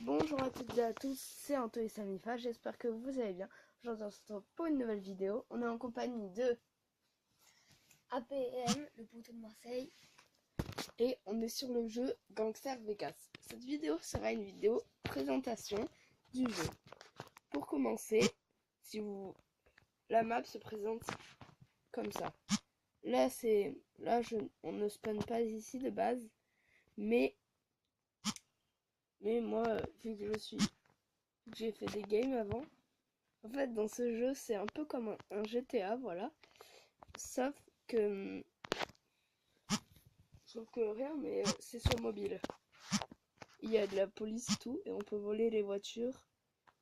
Bonjour à toutes et à tous, c'est Anto et Samifa, j'espère que vous allez bien. Aujourd'hui on se retrouve pour une nouvelle vidéo. On est en compagnie de APM, le poteau de Marseille. et on est sur le jeu Gangster Vegas. Cette vidéo sera une vidéo présentation du jeu. Pour commencer, la map se présente comme ça. On ne spawn pas ici de base, mais moi vu que j'ai fait des games avant. En fait, dans ce jeu, c'est un peu comme un GTA, voilà. Sauf que rien, mais c'est sur mobile. Il y a de la police et tout, et on peut voler les voitures.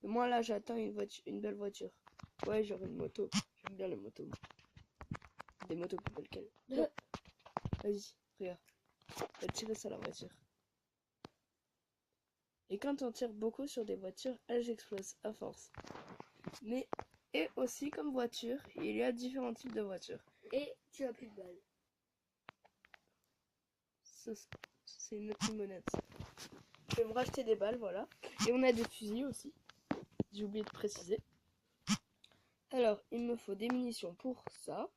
Et moi là, j'attends une belle voiture. Ouais, j'aurai une moto. J'aime bien les motos. Des motos plus belles qu'elles. Non. Vas-y, regarde. On va tirer sur la voiture. Et quand on tire beaucoup sur des voitures, elles explosent à force. Et aussi comme voiture, il y a différents types de voitures. Et tu as plus de balles. C'est une autre limonade. Je vais me racheter des balles, voilà. Et on a des fusils aussi. J'ai oublié de préciser. Alors, il me faut des munitions pour ça.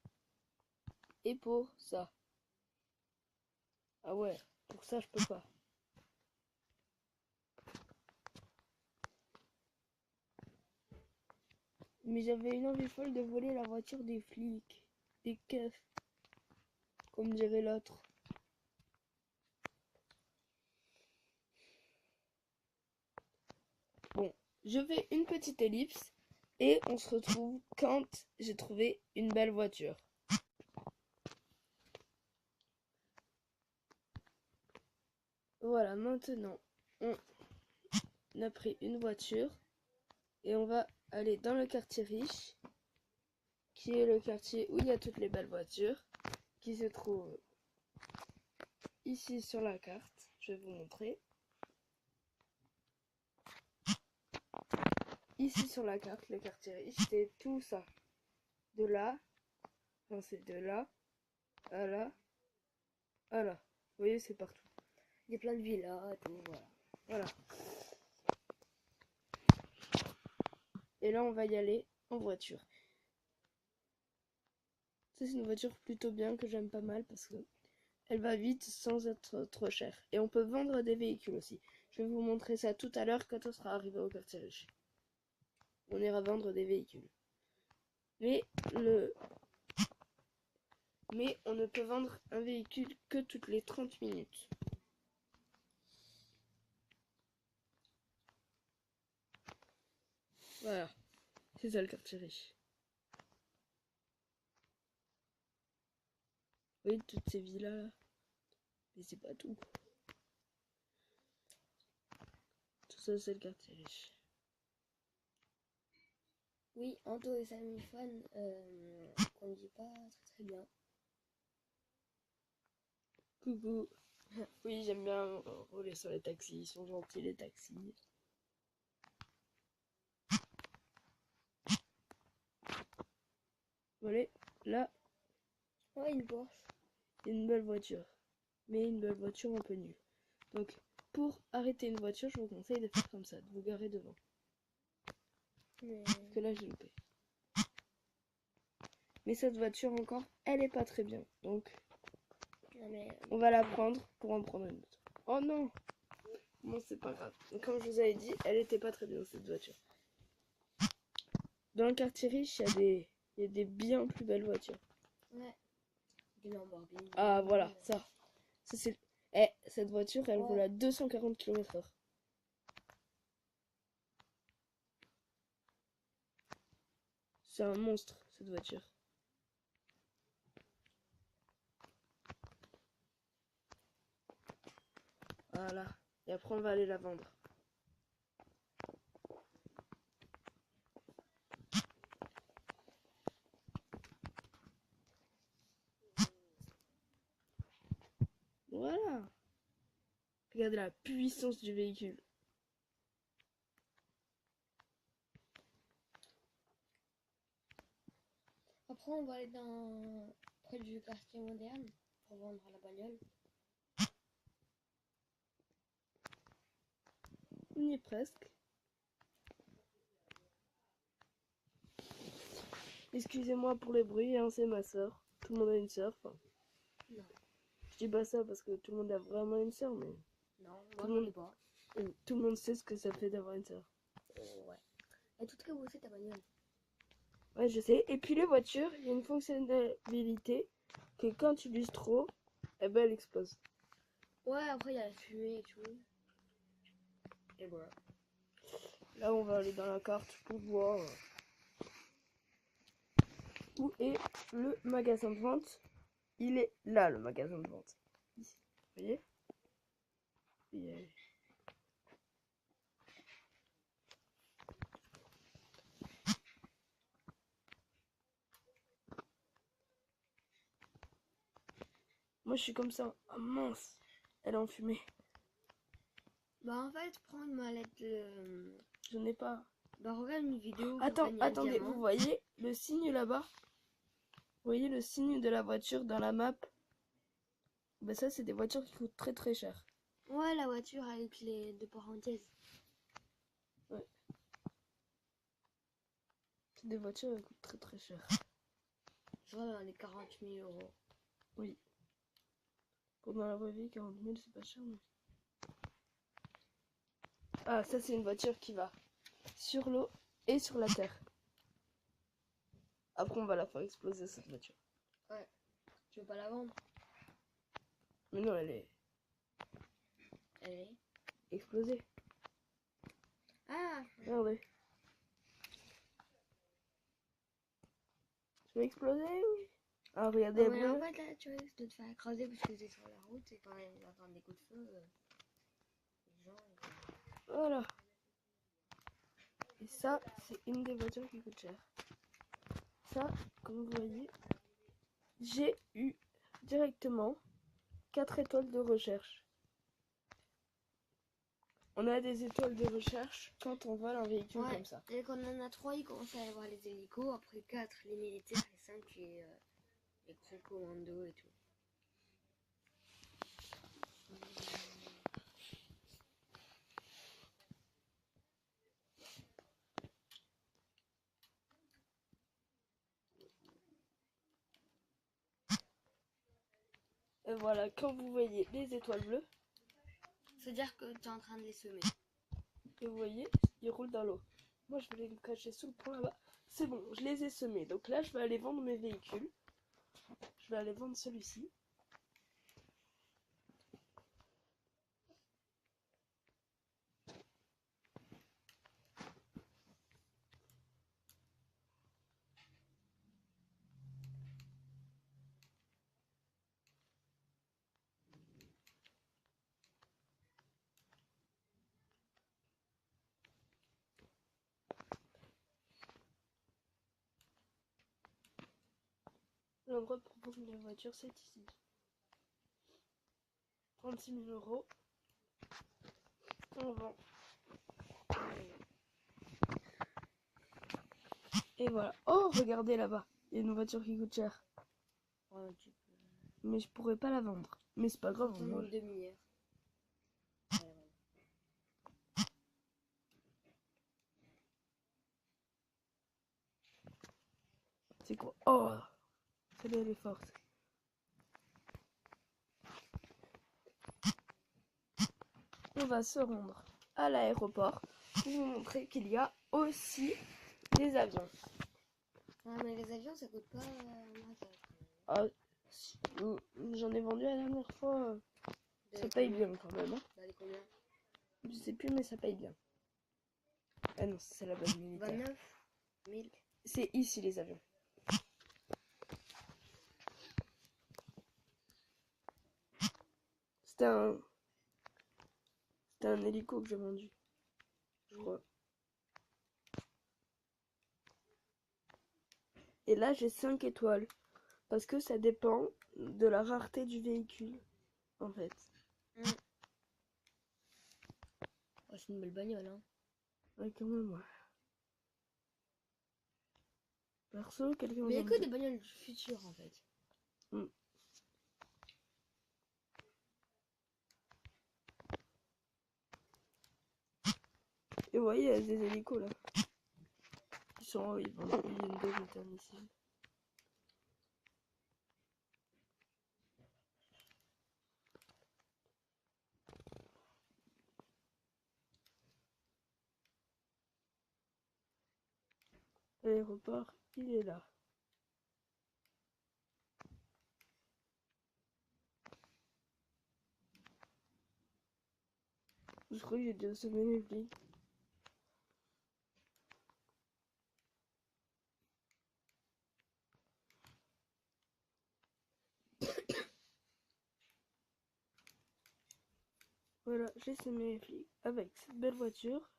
Et pour ça. Ah ouais, pour ça je peux pas. Mais j'avais une envie folle de voler la voiture des flics. Des keufs. Comme dirait l'autre. Bon, je fais une petite ellipse. Et on se retrouve quand j'ai trouvé une belle voiture. Voilà, maintenant, on a pris une voiture. Et on va aller dans le quartier riche. Qui est le quartier où il y a toutes les belles voitures. Qui se trouve ici sur la carte. Je vais vous montrer. Ici sur la carte, le quartier riche, c'est tout ça. De là, enfin c'est de là, à là, à là. Vous voyez, c'est partout. Il y a plein de villas, tout, voilà. Voilà. Et là, on va y aller en voiture. Ça, c'est une voiture plutôt bien que j'aime pas mal parce que elle va vite sans être trop chère. Et on peut vendre des véhicules aussi. Je vais vous montrer ça tout à l'heure quand on sera arrivé au quartier riche. On ira vendre des véhicules. Mais on ne peut vendre un véhicule que toutes les 30 minutes. Voilà, c'est ça le quartier riche. Vous voyez toutes ces villas là. Mais c'est pas tout. Tout ça c'est le quartier riche. Oui, Anto et Samifan conduisent pas très bien. Coucou. Oui, j'aime bien rouler sur les taxis. Ils sont gentils les taxis. Voilà, là, Ouais, une Porsche. une belle voiture. Mais une belle voiture un peu nulle. Donc, pour arrêter une voiture, je vous conseille de faire comme ça, de vous garer devant. Mais... Parce que là, j'ai loupé. Mais cette voiture encore, elle est pas très bien. Donc, Non, mais... on va la prendre pour en prendre une autre. Oh non! Bon, c'est pas grave. Donc, comme je vous avais dit, elle était pas très bien cette voiture. Dans le quartier riche, il y a des bien plus belles voitures. Ouais. Des Lamborghini. Ah, voilà, ça. Ça c'est... Cette voiture, elle roule à 240 km/h. C'est un monstre, cette voiture. Voilà. Et après, on va aller la vendre. Voilà. Regardez la puissance du véhicule. Après, on va aller près du quartier moderne pour vendre la bagnole. y est presque. Excusez-moi pour les bruits, hein, c'est ma soeur. Tout le monde a une soeur. Enfin, Non. je dis pas ça parce que tout le monde a vraiment une soeur, mais Non, Tout moi le j'en monde- ai pas. tout le monde sait ce que ça fait d'avoir une soeur. Ouais. Elle est toute cabossée ta bagnole. Ouais, je sais. Et puis les voitures, il y a une fonctionnalité que quand tu l'uses trop, eh ben elle explose. Ouais, après il y a la fumée et tout. Et voilà. Là, on va aller dans la carte pour voir où est le magasin de vente. Il est là, le magasin de vente. Ici. Vous voyez? Moi, je suis comme ça. Ah mince, elle est en fumée. Bah en fait, prends une mallette. Je n'ai pas. Bah regarde une vidéo. Attends, comme ça, il y a un attendez, diamant. vous voyez le signe là-bas? Vous voyez le signe de la voiture dans la map? Ben ça, c'est des voitures qui coûtent très très cher. Ouais, la voiture avec les deux parenthèses. C'est des voitures qui coûtent très très cher. Je vois dans les 40 000 euros. Oui. Pour dans la vraie vie, 40 000, c'est pas cher. Mais... Ah, ça, c'est une voiture qui va sur l'eau et sur la terre. Après, on va la faire exploser, cette voiture. Ouais. Tu veux pas la vendre? Mais non, elle est Elle est. explosée. Ah! Regardez. Tu vas exploser, oui. Ah, regardez, elle Mais en brûle. fait, là, tu risques de te faire écraser parce que t'es sur la route et quand ils entendent des coups de feu, les gens. Voilà. Et ça, c'est une des voitures qui coûte cher. Ça, comme vous voyez, j'ai eu directement 4 étoiles de recherche. On a des étoiles de recherche quand on vole un véhicule Ouais. comme ça. Et quand on en a 3, il commence à y avoir les hélicos. Après 4, les militaires. Et 5, les gros commandos et tout. Et voilà, quand vous voyez les étoiles bleues, C'est-à-dire que tu es en train de les semer. et vous voyez, ils roulent dans l'eau. Moi, je vais les cacher sous le pont là-bas. C'est bon, je les ai semés. Donc là, je vais aller vendre mes véhicules. Je vais aller vendre celui-ci. L'endroit pour vendre les voitures, c'est ici. 36 000 euros. On vend. Et voilà. Oh, regardez là-bas. Il y a une voiture qui coûte cher. Ouais, tu Mais je pourrais pas la vendre. Mais c'est pas peux grave. prendre Moi, une demi-heure. c'est quoi? Oh, celle-là, elle est forte. On va se rendre à l'aéroport pour vous montrer qu'il y a aussi des avions. Ouais, mais les avions, ça coûte pas matin. Ah, j'en ai vendu la dernière fois. Ça paye bien quand même. Hein. D'aller combien? Je sais plus, mais ça paye bien. Ah non, c'est la base militaire. 29 000. C'est ici les avions. C'était un hélico que j'ai vendu. Je crois. Et là, j'ai 5 étoiles. Parce que ça dépend de la rareté du véhicule. En fait. Oh, c'est une belle bagnole, hein. Ouais, quand même, ouais. Perso, quelqu'un Mais il n'y a va que me des dire- bagnoles du futur, en fait. Et vous voyez, il y a des hélicos là. Ils sont, ils vont une dose de thermicide. L'aéroport, il est là. Je crois que j'ai déjà semé les flics. Voilà, j'ai semé les flics avec cette belle voiture.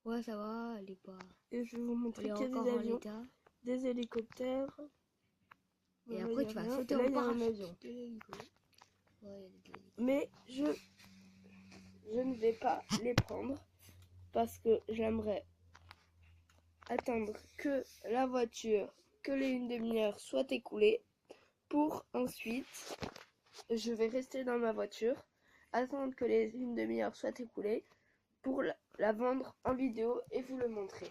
Ouais, ça va, elle est pas. Et je vais vous montrer Elle est qu'il y a encore des en avions, l'état. des hélicoptères. Et Voilà, après, il y a tu vas rien. sauter Et là, en il y a un parachute avion. de l'hélico. Ouais, il y a des hélicos. Mais je ne vais pas les prendre parce que j'aimerais attendre que la voiture, que les une demi-heure soient écoulées pour ensuite, je vais rester dans ma voiture, attendre que les une demi-heure soient écoulées pour la vendre en vidéo et vous le montrer.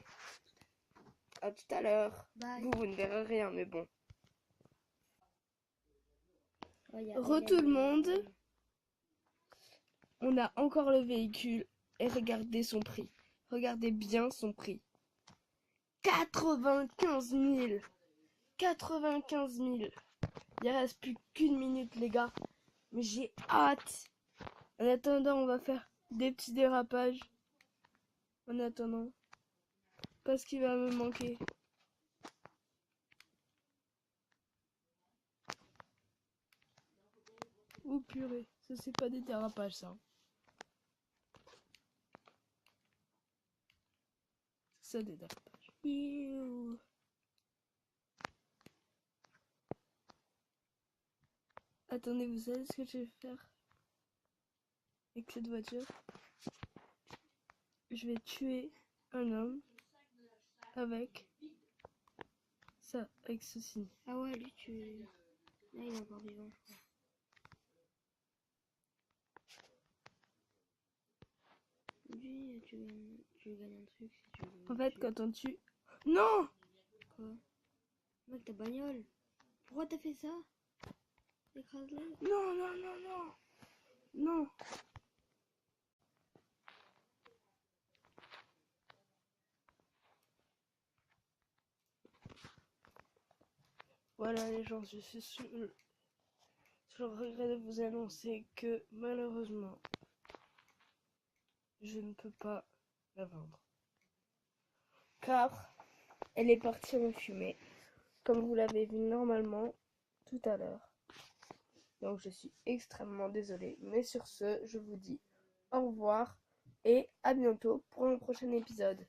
À tout à l'heure. Bye. Vous ne verrez rien, mais bon. Regarde, Tout le monde. On a encore le véhicule et regardez son prix. Regardez bien son prix. 95 000. 95 000. Il reste plus qu'une minute, les gars. Mais j'ai hâte. En attendant, on va faire des petits dérapages. En attendant. Parce qu'il va me manquer. Oh purée. Ça, c'est pas des dérapages, ça. C'est ça, des dérapages. Youh. Attendez, vous savez ce que je vais faire avec cette voiture? Je vais tuer un homme avec ça, avec ceci. Ah ouais, lui, tu. Là, il est encore vivant, je crois. Lui, tu gagnes un truc si tu veux. En fait, quand on tue... Non! Quoi? Mec, ta bagnole. Pourquoi t'as fait ça? Écrase-le. Non, non, non, non! Non! Voilà les gens, je suis je regrette de vous annoncer que malheureusement, je ne peux pas la vendre. Car elle est partie en fumée, comme vous l'avez vu normalement tout à l'heure. Donc je suis extrêmement désolée. Mais sur ce, je vous dis au revoir et à bientôt pour un prochain épisode.